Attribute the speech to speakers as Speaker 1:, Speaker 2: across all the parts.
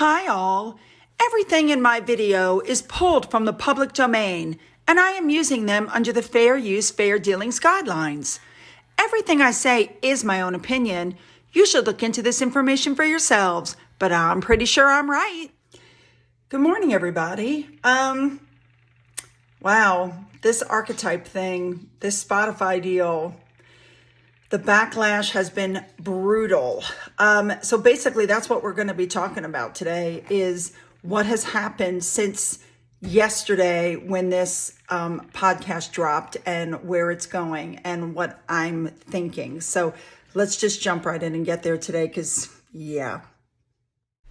Speaker 1: Hi all! Everything in my video is pulled from the public domain, and I am using them under the Fair Use, Fair Dealings guidelines. Everything I say is my own opinion. You should look into this information for yourselves, but I'm pretty sure I'm right. Good morning, everybody. Wow, this archetype thing, this Spotify deal, the backlash has been brutal. So basically that's what we're going to be talking about today is what has happened since yesterday when this podcast dropped and where it's going and what I'm thinking. So let's just jump right in and get there today because, yeah.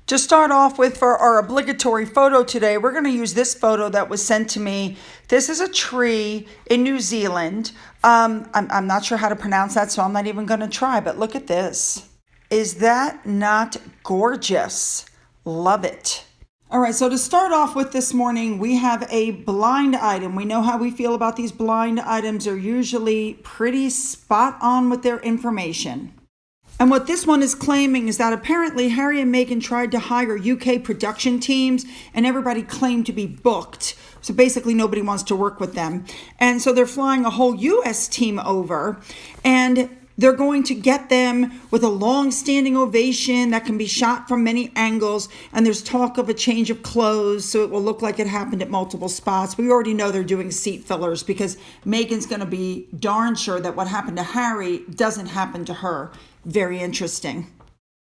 Speaker 1: To start off with, for our obligatory photo today, we're going to use this photo that was sent to me. This is a tree in New Zealand. I'm not sure how to pronounce that, so I'm not even going to try, but look at this. Is that not gorgeous? Love it. All right, so to start off with this morning, we have a blind item. We know how we feel about these blind items. They're usually pretty spot on with their information. And what this one is claiming is that apparently Harry and Meghan tried to hire UK production teams and everybody claimed to be booked. So basically nobody wants to work with them. And so they're flying a whole US team over and they're going to get them with a long-standing ovation that can be shot from many angles. And there's talk of a change of clothes so it will look like it happened at multiple spots. We already know they're doing seat fillers because Meghan's going to be darn sure that what happened to Harry doesn't happen to her. Very interesting.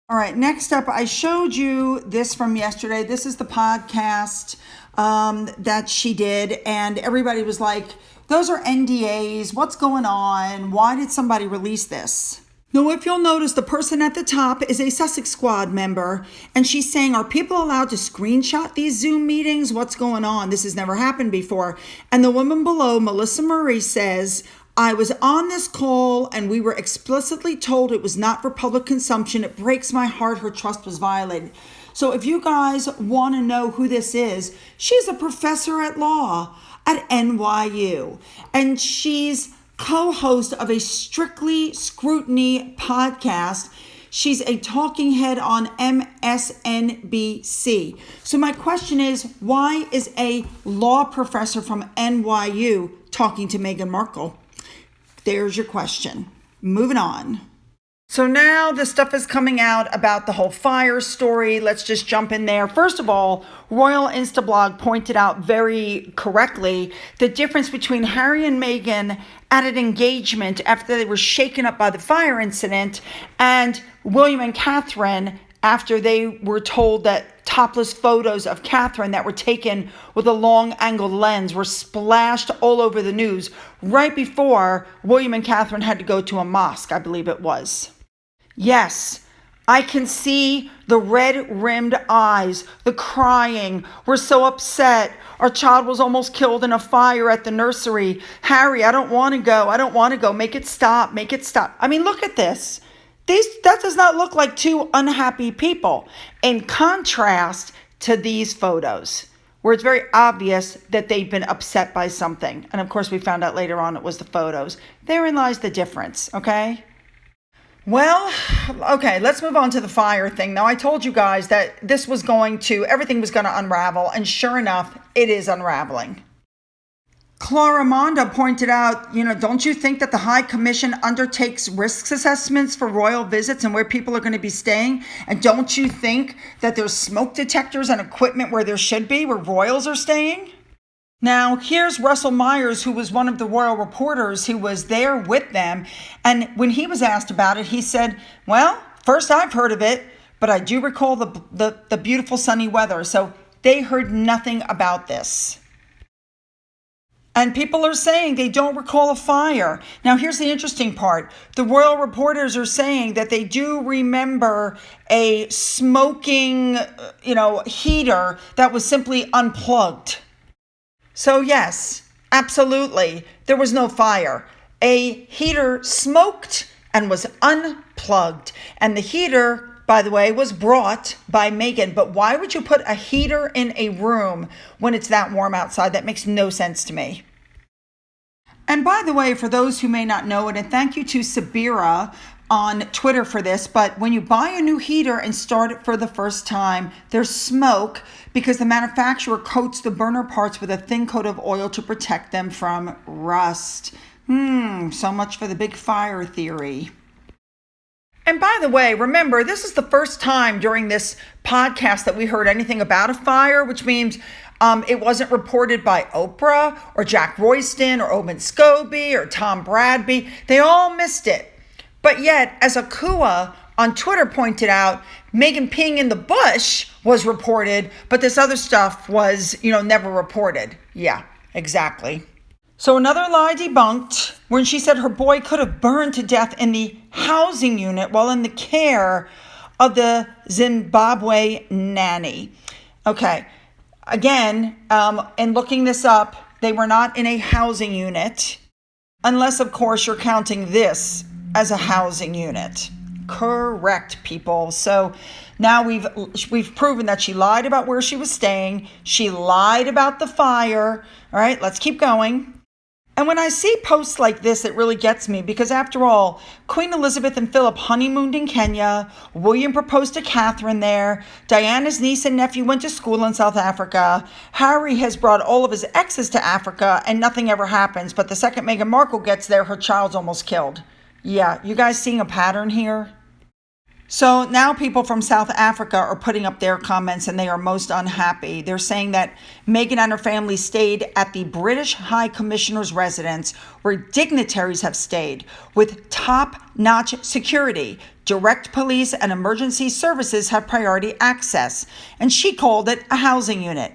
Speaker 1: All right, next up, I showed you this from yesterday. This is the podcast that she did, and everybody was like, those are NDAs. What's going on? Why did somebody release this? Now, if you'll notice, the person at the top is a Sussex Squad member, and she's saying, are people allowed to screenshot these Zoom meetings? What's going on? This has never happened before. And the woman below, Melissa Murray, says, I was on this call and we were explicitly told it was not for public consumption. It breaks my heart her trust was violated. So if you guys want to know who this is, she's a professor at law at NYU. And she's co-host of a Strictly Scrutiny podcast. She's a talking head on MSNBC. So my question is, why is a law professor from NYU talking to Meghan Markle? There's your question. Moving on. So now the stuff is coming out about the whole fire story. Let's just jump in there. First of all, Royal Instablog pointed out very correctly the difference between Harry and Meghan at an engagement after they were shaken up by the fire incident and William and Catherine after they were told that topless photos of Catherine that were taken with a long angled lens were splashed all over the news right before William and Catherine had to go to a mosque, I believe it was. Yes, I can see the red-rimmed eyes, the crying. We're so upset. Our child was almost killed in a fire at the nursery. Harry, I don't want to go. I don't want to go. Make it stop. Make it stop. I mean, look at this. That does not look like two unhappy people, in contrast to these photos, where it's very obvious that they've been upset by something. And of course, we found out later on it was the photos. Therein lies the difference, okay? Well, okay, let's move on to the fire thing. Now, I told you guys that everything was going to unravel, and sure enough, it is unraveling. Clara Monda pointed out, don't you think that the High Commission undertakes risk assessments for royal visits and where people are going to be staying? And don't you think that there's smoke detectors and equipment where there should be, where royals are staying? Now, here's Russell Myers, who was one of the royal reporters who was there with them. And when he was asked about it, he said, well, first I've heard of it, but I do recall the beautiful sunny weather. So they heard nothing about this. And people are saying they don't recall a fire. Now, here's the interesting part. The royal reporters are saying that they do remember a smoking, heater that was simply unplugged. So yes, absolutely, there was no fire. A heater smoked and was unplugged. And the heater, by the way, was brought by Meghan. But why would you put a heater in a room when it's that warm outside? That makes no sense to me. And by the way, for those who may not know it, and thank you to Sabira on Twitter for this, but when you buy a new heater and start it for the first time, there's smoke because the manufacturer coats the burner parts with a thin coat of oil to protect them from rust. So much for the big fire theory. And by the way, remember, this is the first time during this podcast that we heard anything about a fire, which means it wasn't reported by Oprah or Jack Royston or Owen Scobie or Tom Bradby. They all missed it. But yet, as Akua on Twitter pointed out, Megan peeing in the bush was reported, but this other stuff was, never reported. Yeah, exactly. So another lie debunked when she said her boy could have burned to death in the housing unit while in the care of the Zimbabwe nanny. Okay, again, in looking this up, they were not in a housing unit, unless, of course, you're counting this as a housing unit. Correct, people. So now we've proven that she lied about where she was staying. She lied about the fire. All right, let's keep going. And when I see posts like this, it really gets me because after all, Queen Elizabeth and Philip honeymooned in Kenya. William proposed to Catherine there. Diana's niece and nephew went to school in South Africa. Harry has brought all of his exes to Africa and nothing ever happens. But the second Meghan Markle gets there, her child's almost killed. Yeah, you guys seeing a pattern here? So now people from South Africa are putting up their comments and they are most unhappy. They're saying that Meghan and her family stayed at the British High Commissioner's residence where dignitaries have stayed with top-notch security. Direct police and emergency services have priority access. And she called it a housing unit.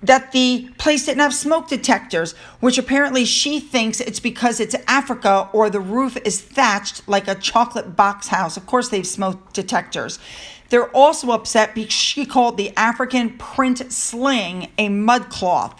Speaker 1: That the place didn't have smoke detectors, which apparently she thinks it's because it's Africa or the roof is thatched like a chocolate box house. Of course, they have smoke detectors. They're also upset because she called the African print sling a mudcloth.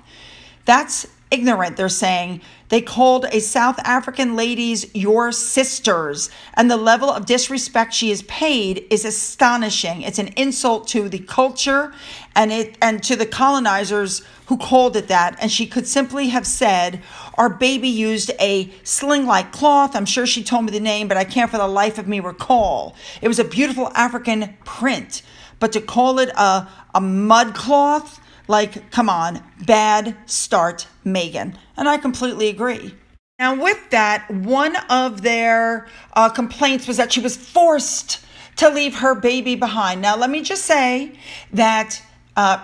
Speaker 1: That's ignorant, they're saying. They called a South African ladies your sisters, and the level of disrespect she is paid is astonishing. It's an insult to the culture and to the colonizers who called it that. And she could simply have said, our baby used a sling-like cloth. I'm sure she told me the name, but I can't for the life of me recall. It was a beautiful African print. But to call it a mud cloth, like, come on, bad start, Meghan. And I completely agree. Now, with that, one of their complaints was that she was forced to leave her baby behind. Now, let me just say that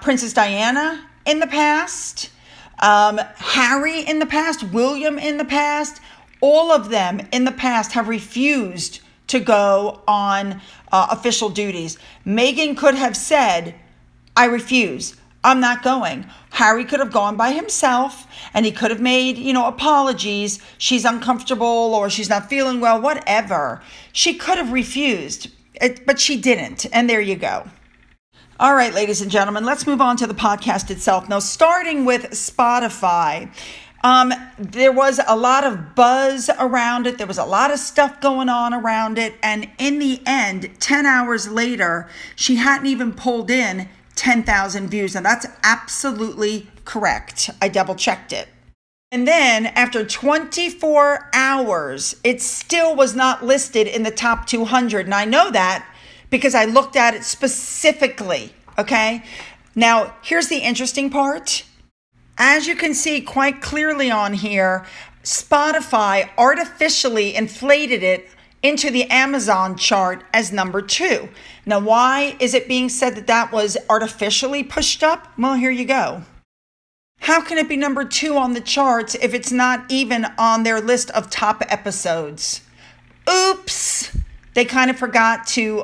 Speaker 1: Princess Diana in the past, Harry in the past, William in the past, all of them in the past have refused to go on official duties. Meghan could have said, I refuse. I'm not going. Harry could have gone by himself and he could have made, apologies. She's uncomfortable or she's not feeling well, whatever. She could have refused, but she didn't. And there you go. All right, ladies and gentlemen, let's move on to the podcast itself. Now, starting with Spotify. There was a lot of buzz around it. There was a lot of stuff going on around it. And in the end, 10 hours later, she hadn't even pulled in 10,000 views. And that's absolutely correct. I double checked it. And then after 24 hours, it still was not listed in the top 200. And I know that because I looked at it specifically. Okay. Now, here's the interesting part. As you can see quite clearly on here, Spotify artificially inflated it into the Amazon chart as number 2. Now, why is it being said that that was artificially pushed up? Well, here you go. How can it be number 2 on the charts if it's not even on their list of top episodes? Oops. They kind of forgot to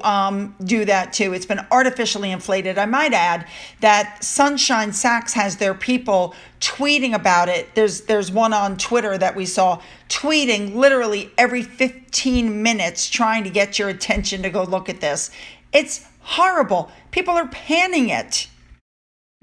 Speaker 1: do that too. It's been artificially inflated. I might add that Sunshine Sacks has their people tweeting about it. There's one on Twitter that we saw tweeting literally every 15 minutes trying to get your attention to go look at this. It's horrible. People are panning it.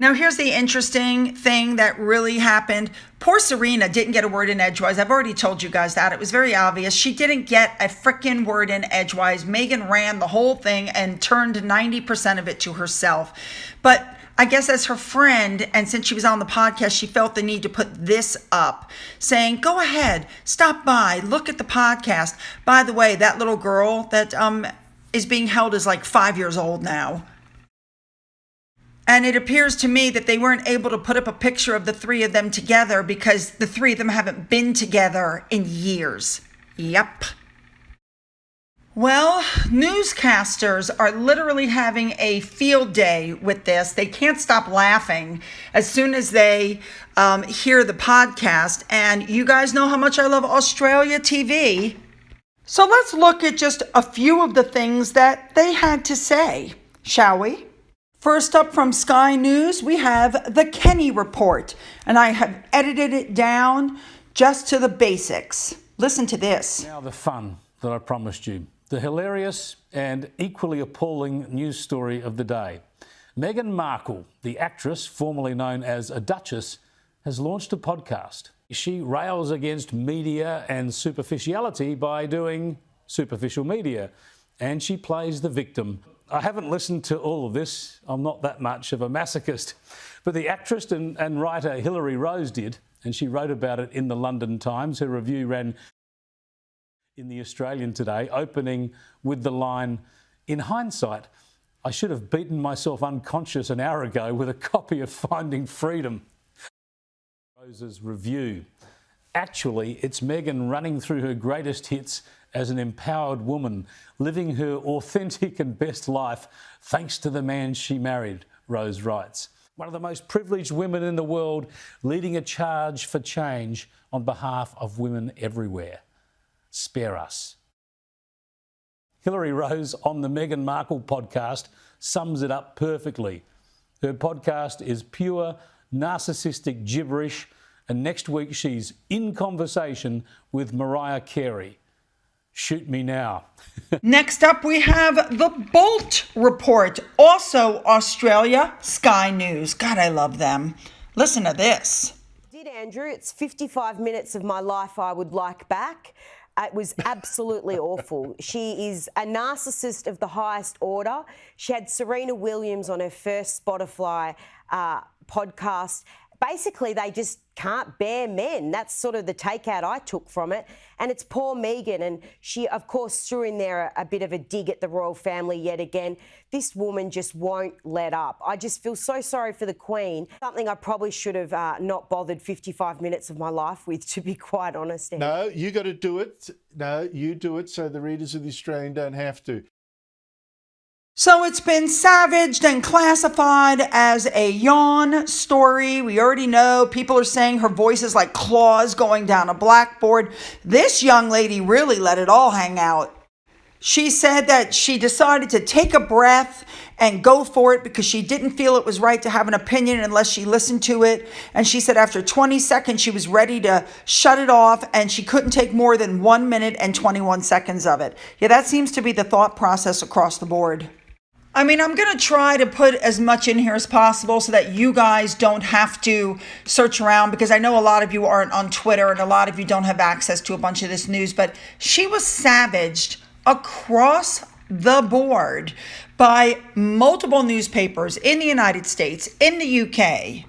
Speaker 1: Now, here's the interesting thing that really happened. Poor Serena didn't get a word in edgewise. I've already told you guys that. It was very obvious. She didn't get a freaking word in edgewise. Megan ran the whole thing and turned 90% of it to herself. But I guess as her friend, and since she was on the podcast, she felt the need to put this up, saying, go ahead, stop by, look at the podcast. By the way, that little girl that is being held is like 5 years old now. And it appears to me that they weren't able to put up a picture of the three of them together because the three of them haven't been together in years. Yep. Well, newscasters are literally having a field day with this. They can't stop laughing as soon as they hear the podcast. And you guys know how much I love Australia TV. So let's look at just a few of the things that they had to say, shall we? First up from Sky News, we have the Kenny Report, and I have edited it down just to the basics. Listen to this.
Speaker 2: Now the fun that I promised you. The hilarious and equally appalling news story of the day. Meghan Markle, the actress formerly known as a Duchess, has launched a podcast. She rails against media and superficiality by doing superficial media, and she plays the victim. I haven't listened to all of this. I'm not that much of a masochist. But the actress and writer Hilary Rose did, and she wrote about it in the London Times. Her review ran in the Australian today, opening with the line, "In hindsight, I should have beaten myself unconscious an hour ago with a copy of Finding Freedom." Rose's review. Actually, it's Meghan running through her greatest hits as an empowered woman, living her authentic and best life thanks to the man she married, Rose writes. One of the most privileged women in the world, leading a charge for change on behalf of women everywhere. Spare us. Hilary Rose on the Meghan Markle podcast sums it up perfectly. Her podcast is pure narcissistic gibberish, and next week she's in conversation with Mariah Carey. Shoot me now.
Speaker 1: Next up, we have the Bolt Report, also Australia, Sky News. God, I love them. Listen to this.
Speaker 3: Did Andrew, it's 55 minutes of my life I would like back. It was absolutely awful. She is a narcissist of the highest order. She had Serena Williams on her first Spotify podcast. Basically, they just can't bear men. That's sort of the takeout I took from it. And it's poor Meghan. And she, of course, threw in there a bit of a dig at the royal family yet again. This woman just won't let up. I just feel so sorry for the Queen. Something I probably should have not bothered 55 minutes of my life with, to be quite honest.
Speaker 4: No, you got to do it. No, you do it so the readers of the Australian don't have to.
Speaker 1: So it's been savaged and classified as a yawn story. We already know people are saying her voice is like claws going down a blackboard. This young lady really let it all hang out. She said that she decided to take a breath and go for it because she didn't feel it was right to have an opinion unless she listened to it. And she said after 20 seconds, she was ready to shut it off and she couldn't take more than 1 minute and 21 seconds of it. Yeah, that seems to be the thought process across the board. I mean, I'm going to try to put as much in here as possible so that you guys don't have to search around, because I know a lot of you aren't on Twitter and a lot of you don't have access to a bunch of this news, but she was savaged across the board by multiple newspapers in the United States, in the UK.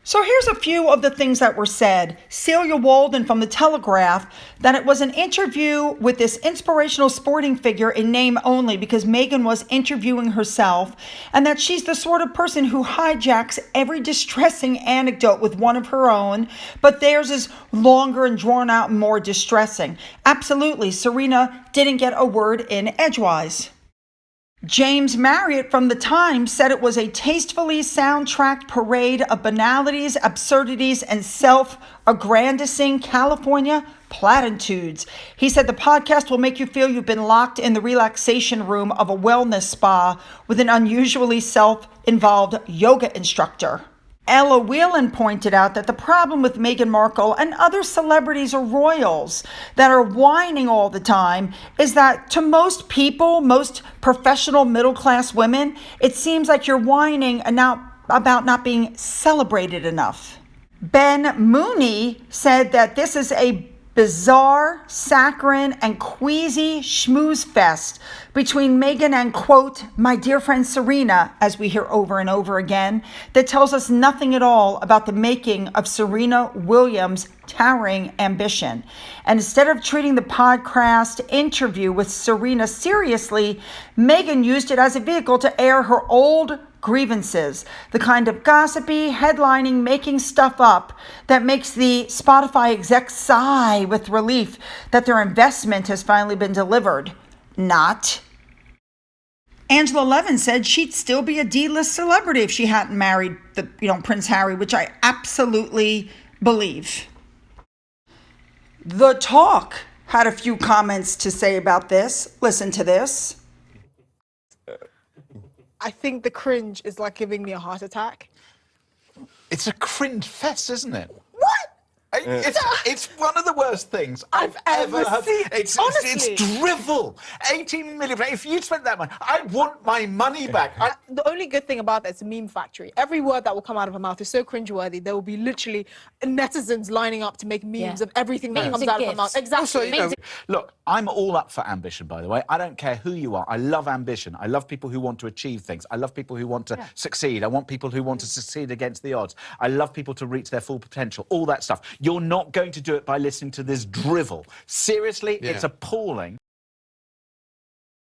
Speaker 1: So here's a few of the things that were said. Celia Walden from The Telegraph, that it was an interview with this inspirational sporting figure in name only because Meghan was interviewing herself, and that she's the sort of person who hijacks every distressing anecdote with one of her own, but theirs is longer and drawn out and more distressing. Absolutely, Serena didn't get a word in edgewise. James Marriott from The Times said it was a tastefully soundtracked parade of banalities, absurdities, and self-aggrandizing California platitudes. He said the podcast will make you feel you've been locked in the relaxation room of a wellness spa with an unusually self-involved yoga instructor. Ella Whelan pointed out that the problem with Meghan Markle and other celebrities or royals that are whining all the time is that to most people, most professional middle-class women, it seems like you're whining and not about not being celebrated enough. Ben Mooney said that this is a bizarre, saccharine, and queasy schmooze fest between Meghan and, quote, my dear friend Serena, as we hear over and over again, that tells us nothing at all about the making of Serena Williams' towering ambition. And instead of treating the podcast interview with Serena seriously, Meghan used it as a vehicle to air her old grievances, the kind of gossipy, headlining, making stuff up that makes the Spotify execs sigh with relief that their investment has finally been delivered. Not. Angela Levin said she'd still be a D-list celebrity if she hadn't married Prince Harry, which I absolutely believe. The Talk had a few comments to say about this. Listen to this.
Speaker 5: I think the cringe is like giving me a heart attack.
Speaker 6: It's a cringe fest, isn't it?
Speaker 5: What?
Speaker 6: It's one of the worst things I've ever heard.
Speaker 5: seen.
Speaker 6: It's
Speaker 5: Honestly.
Speaker 6: drivel. 18 million. If you spent that money, I want my money back.
Speaker 5: The only good thing about that is a meme factory. Every word that will come out of her mouth is so cringeworthy. There will be literally netizens lining up to make memes of everything that comes out of her mouth. Exactly.
Speaker 6: Also, look, I'm all up for ambition, by the way. I don't care who you are. I love ambition. I love people who want to achieve things. I love people who want to succeed. I want people who want to succeed against the odds. I love people to reach their full potential. All that stuff. You're not going to do it by listening to this drivel. Seriously, it's appalling.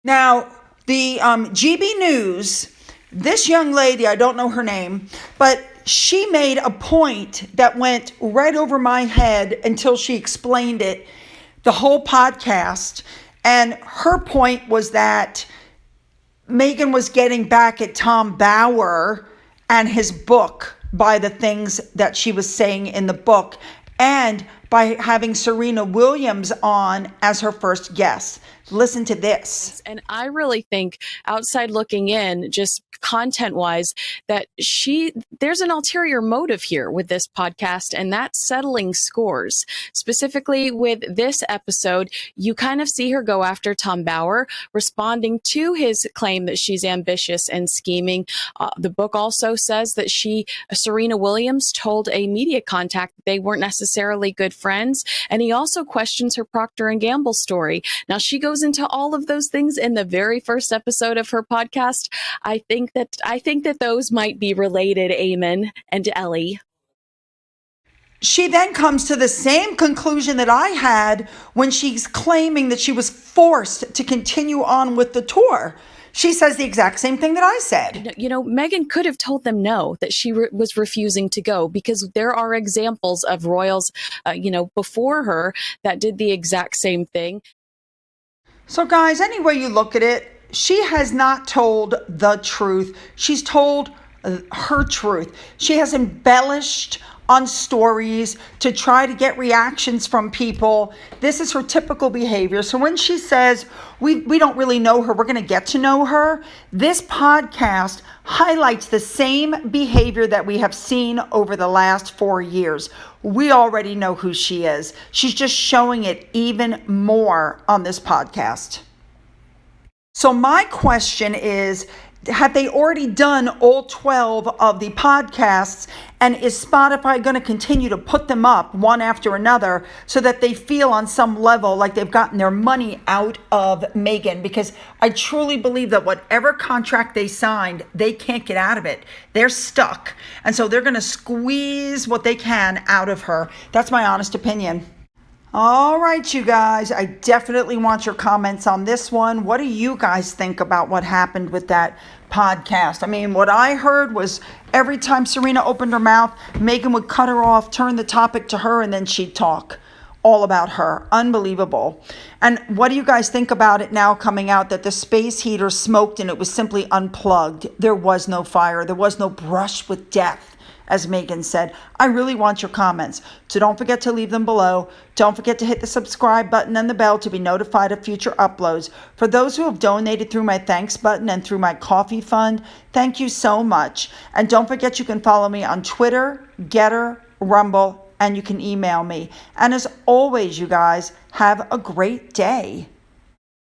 Speaker 1: Now, the GB News, this young lady, I don't know her name, but she made a point that went right over my head until she explained it, the whole podcast. And her point was that Meghan was getting back at Tom Bauer and his book by the things that she was saying in the book, and by having Serena Williams on as her first guest. Listen to this.
Speaker 7: And I really think, outside looking in, just content-wise, that there's an ulterior motive here with this podcast, and that's settling scores. Specifically with this episode, you kind of see her go after Tom Bauer, responding to his claim that she's ambitious and scheming. The book also says that Serena Williams, told a media contact that they weren't necessarily good friends, and he also questions her Procter & Gamble story. Now, she goes into all of those things in the very first episode of her podcast. I think that those might be related, Eamon and Ellie.
Speaker 1: She then comes to the same conclusion that I had when she's claiming that she was forced to continue on with the tour. She says the exact same thing that I said.
Speaker 7: Meghan could have told them no, that she was refusing to go, because there are examples of royals, before her that did the exact same thing.
Speaker 1: So guys, any way you look at it, she has not told the truth. She's told her truth. She has embellished on stories to try to get reactions from people. This is her typical behavior. So when she says, we don't really know her, we're going to get to know her, this podcast highlights the same behavior that we have seen over the last 4 years. We already know who she is. She's just showing it even more on this podcast. So my question is, have they already done all 12 of the podcasts, and is Spotify going to continue to put them up one after another so that they feel on some level like they've gotten their money out of Meghan? Because I truly believe that whatever contract they signed, they can't get out of it. They're stuck. And so they're going to squeeze what they can out of her. That's my honest opinion. All right, you guys, I definitely want your comments on this one. What do you guys think about what happened with that podcast? I mean, what I heard was every time Serena opened her mouth, Meghan would cut her off, turn the topic to her, and then she'd talk all about her. Unbelievable. And what do you guys think about it now coming out that the space heater smoked and it was simply unplugged? There was no fire. There was no brush with death, as Meghan said. I really want your comments, so don't forget to leave them below. Don't forget to hit the subscribe button and the bell to be notified of future uploads. For those who have donated through my thanks button and through my coffee fund, thank you so much. And don't forget you can follow me on Twitter, Getter, Rumble, and you can email me. And as always, you guys, have a great day.